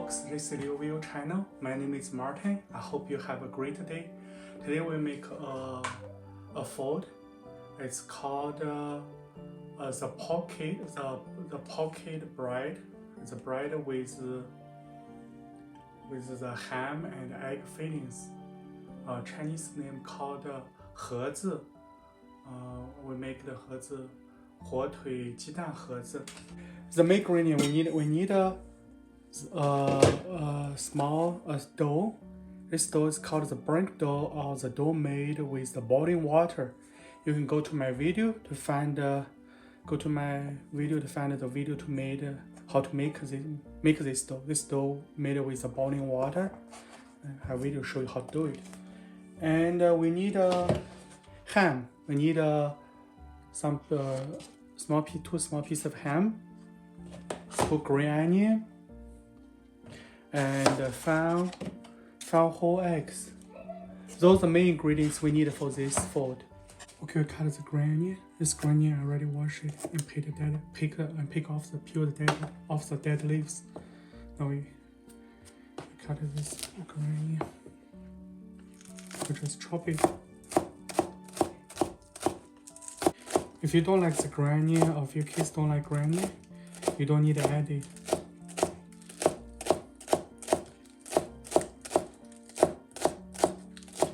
folks, this is Liu channel. My name is Martin. I hope you have a great day. Today we make a food. It's called the pocket bread. It's a bread with the ham and egg fillings. Chinese name called 盒子. We make the 盒子火腿鸡蛋盒子. The main ingredient we need a small dough. This dough is called the brink dough, or the dough made with the boiling water. You can go to my video to find the video to make how to make this dough. This dough made with the boiling water. I have a video show you how to do it. And we need a ham. We need two small pieces of ham, 2 green onion, and 5 whole eggs. Those are the main ingredients we need for this food. Okay, we cut the green onion. This green onion I already washed it and pick off the dead leaves. Now we cut this green onion. We just chop it. If you don't like the green onion, or if your kids don't like green onion, you don't need to add it.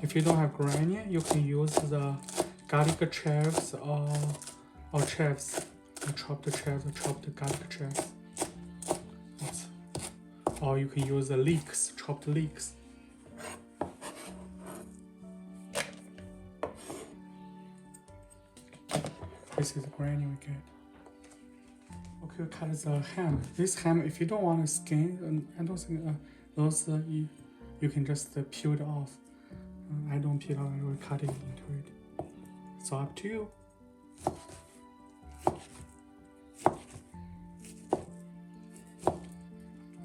If you don't have green onion, you can use the garlic chives or chives. Chop the chives or chop the garlic chives. Or you can use the leeks, chopped leeks. This is the green onion we get. Okay, we cut the ham. This ham, if you don't want to skin, I don't think those you can just peel it off. I don't peel it off, I will cut it into it. It's up to you.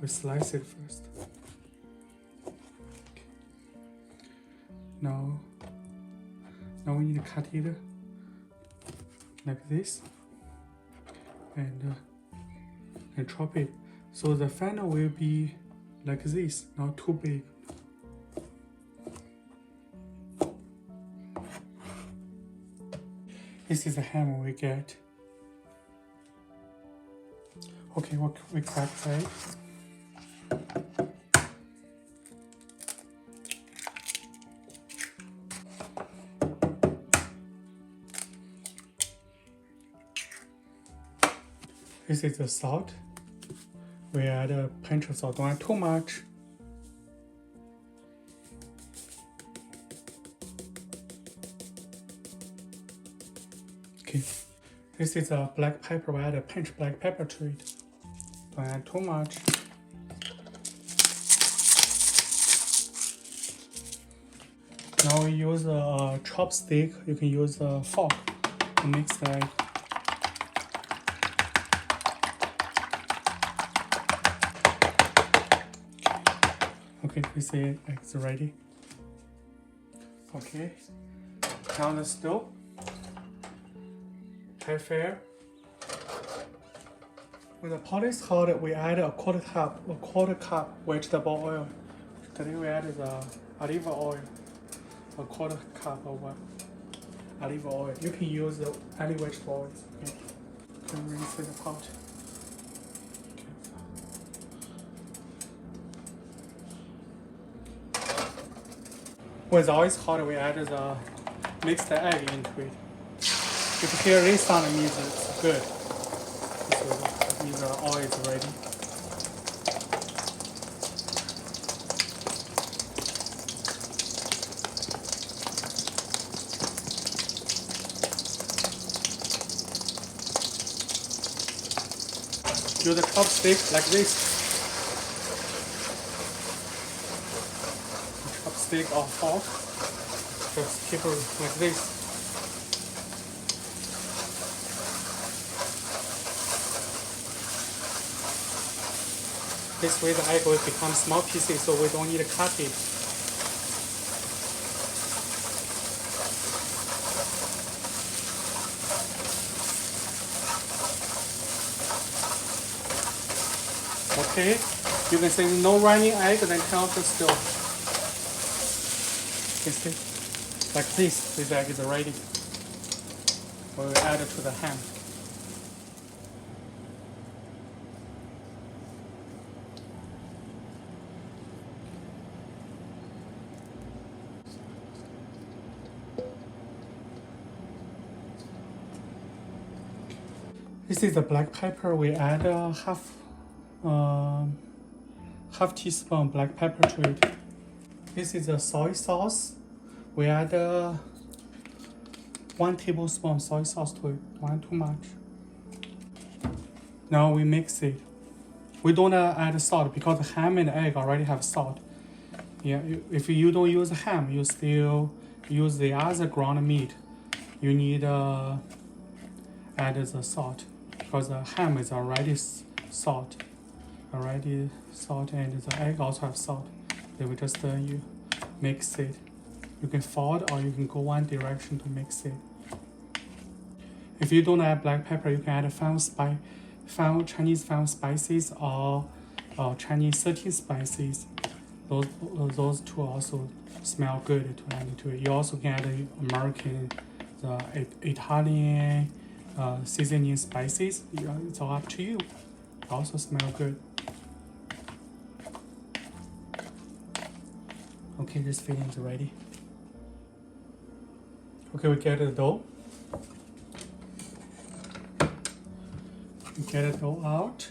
We slice it first. Okay. Now we need to cut it like this and chop it. So the final will be like this, not too big. This is the ham we get. Okay, we crack that. This is the salt. We add a pinch of salt, don't add too much. Okay, this is a black pepper. We add a pinch black pepper to it. Don't add too much. Now we use a chopstick. You can use a fork to mix the egg. Okay, this eggs ready. Okay, now the stove. High fire. When the pot is hot, we add a quarter cup vegetable oil. Today we add the olive oil, a quarter cup of olive oil. You can use any vegetable oils. Okay. You can rinse the pot. When the oil is hot, we mix the egg into it. If you hear this sound, it means it's good. That means the oil is ready. Use the chopstick like this. Chopstick or fork. Just keep it like this. This way the egg will become small pieces, so we don't need to cut it. Okay, You can say no running egg, then turn off the stove. You see? Like this. This egg is ready. We will add it to the ham. This is the black pepper. We add half teaspoon black pepper to it. This is the soy sauce. We add 1 tablespoon soy sauce to it. 1 too much. Now we mix it. We don't add salt because the ham and the egg already have salt. Yeah, if you don't use ham, you still use the other ground meat. You need add the salt because the ham is already salt, and the egg also have salt. Then we just you mix it. You can fold or you can go one direction to mix it. If you don't add black pepper, you can add Chinese 5 spices or Chinese 13 spices. Those two also smell good to add to it. You also can add American, the Italian seasoning spices. It's all up to you. Also smell good. Okay, this filling is ready. Okay, we get the dough. We get the dough out.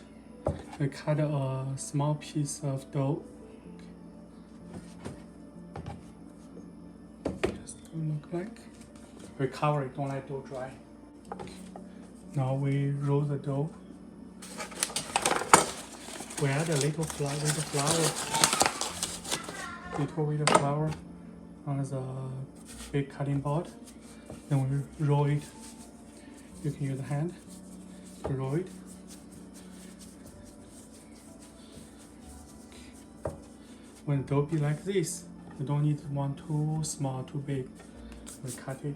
We cut a small piece of dough. Just look like. We cover it, don't let dough dry. Now we roll the dough. We add a little flour on the big cutting board. Then we roll it. You can use the hand to roll it. When the dough be like this, you don't need one too small, too big. We cut it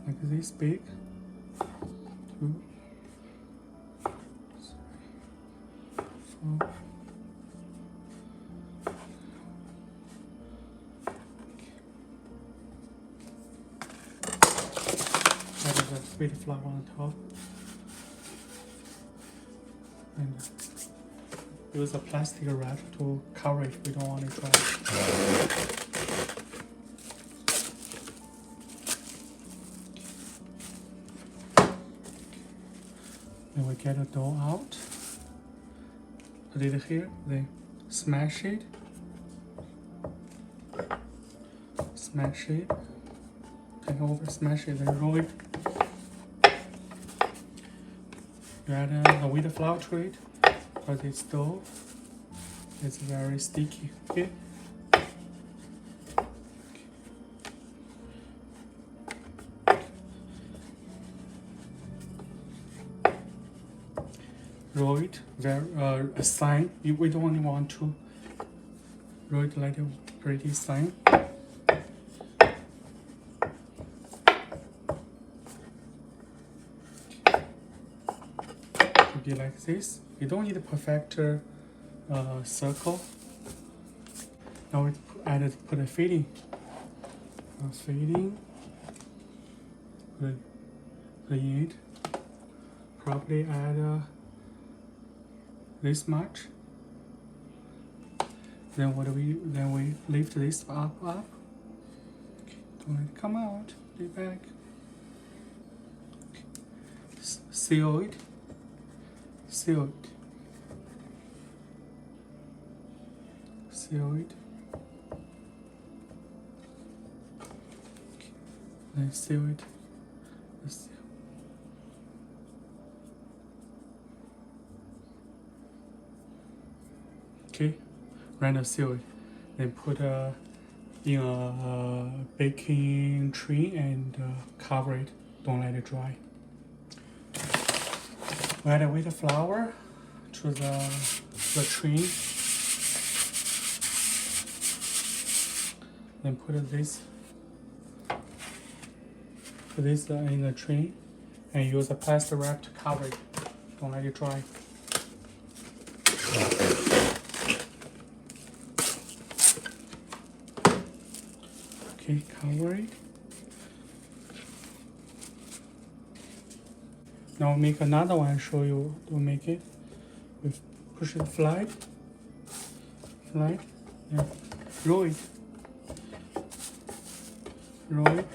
like this big. 2, 3, 4. Add the wheat flour on top. And use a plastic wrap to cover it. We don't want it dry. Then we get the dough out. Put it here. Then smash it. Take over, smash it, then roll it. You add the wheat flour to it. But this dough is very sticky. Okay. Roll it very a sign. We don't only want to roll it like a pretty sign. Be like this. You don't need a perfect circle. Now we put a filling. Put in it. Probably add this much. Then we lift this up. Okay. Don't let it come out. Put it back. Okay. Seal it. Seal it. Then seal it. Okay, right now seal it. Then put in a baking tray and cover it. Don't let it dry. We add a wheat flour to the tray. Then put this in the tray and use a plastic wrap to cover it. Don't let it dry. Okay, cover it. Now make another one, show you to make it. We push it flat, and roll it. Roll it.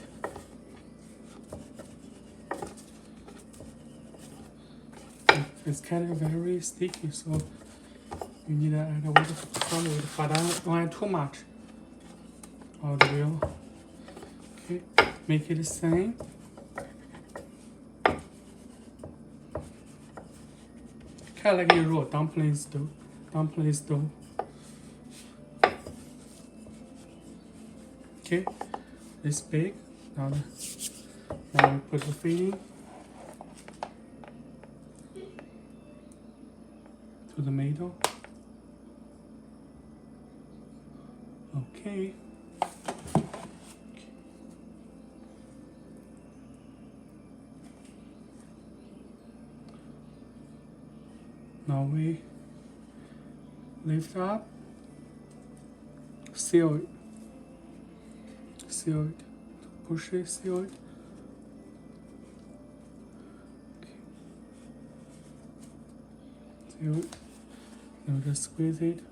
It's kind of very sticky, so you need to add a little some weight, but don't add too much. All the way. Okay, make it the same. Kind of like you roll dumplings dough. Okay, this big. Now we put the filling to the middle. Okay. Now we lift up, seal it, push it, seal it. Okay. Seal it, now just squeeze it.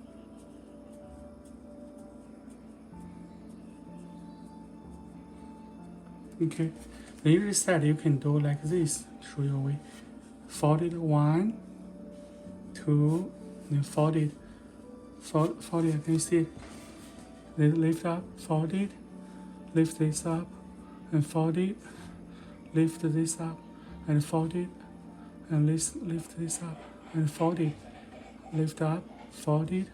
Okay, the usual side you can do like this, show you a way. Fold it 1, 2, then fold it. Fold it, can you see it? Then lift up, fold it, lift this up, and fold it, lift this up, and fold it, and lift this up, and fold it, lift up, fold it,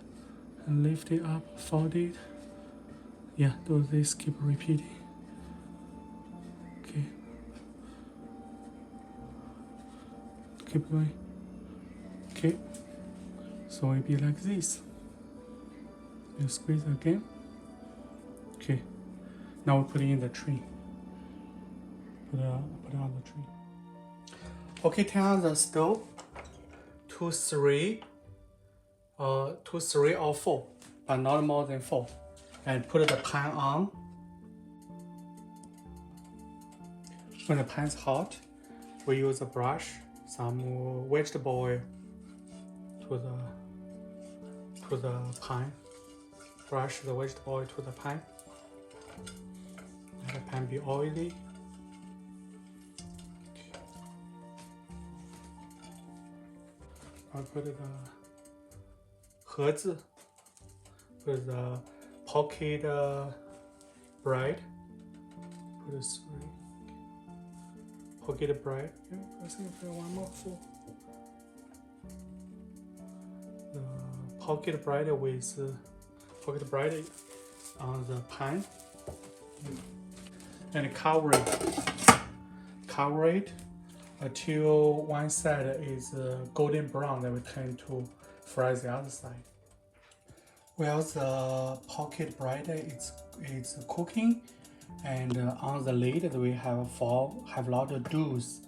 and lift it up, fold it. Yeah, do this, keep repeating. Okay. Keep going. Okay. So it'll be like this. You squeeze again. Okay. Now we put it in the tray. Put it on the tray. Okay, turn on the stove to 3 or 4, but not more than 4. And put the pan on. When the pan's hot, we use a brush, some vegetable oil to the pan. Brush the vegetable oil to the pan. Let the pan be oily. I'll put the 盒子, put the pocket bread. Put the 3 pocket bread. Yeah, I think I put one more full. The pocket bread on the pan, and cover it until one side is golden brown. Then we turn to fry the other side. Well, the pocket bread is cooking, and on the lid we have a lot of doughs.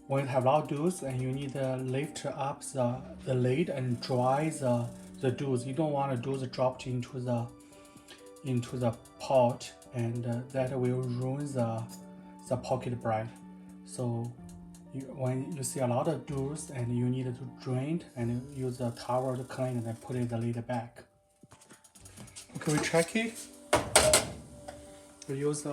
When you have a lot of doughs, and you need to lift up the lid and dry the doughs. You don't want the doughs dropped into the pot, and that will ruin the pocket bread. So when you see a lot of doughs and you need to drain, and use a towel to clean it and put the lid back. Okay, we check it. We use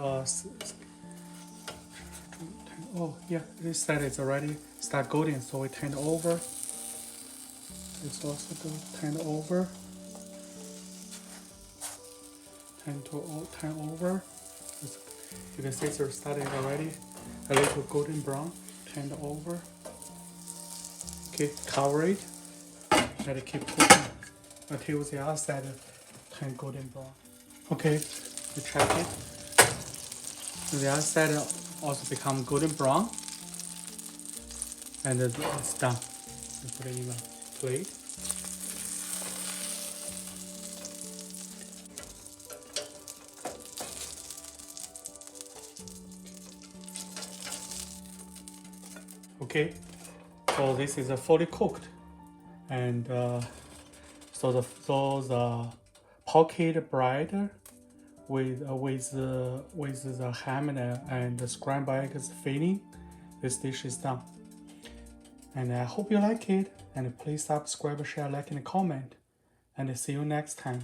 oh yeah, this side is already start golden, so we turn it over. It's also turn over. Turn over. You can see it's starting already a little golden brown. Turn it over. Okay, cover it. Let it keep cooking until the other side turn golden brown. Okay, we check it. The other side also become golden brown, and it's done. We put it in a plate. Okay, So this is fully cooked, and so the pocket bread with the ham and the scrambled eggs filling. This dish is done. And I hope you like it. And please subscribe, share, like, and comment. And see you next time.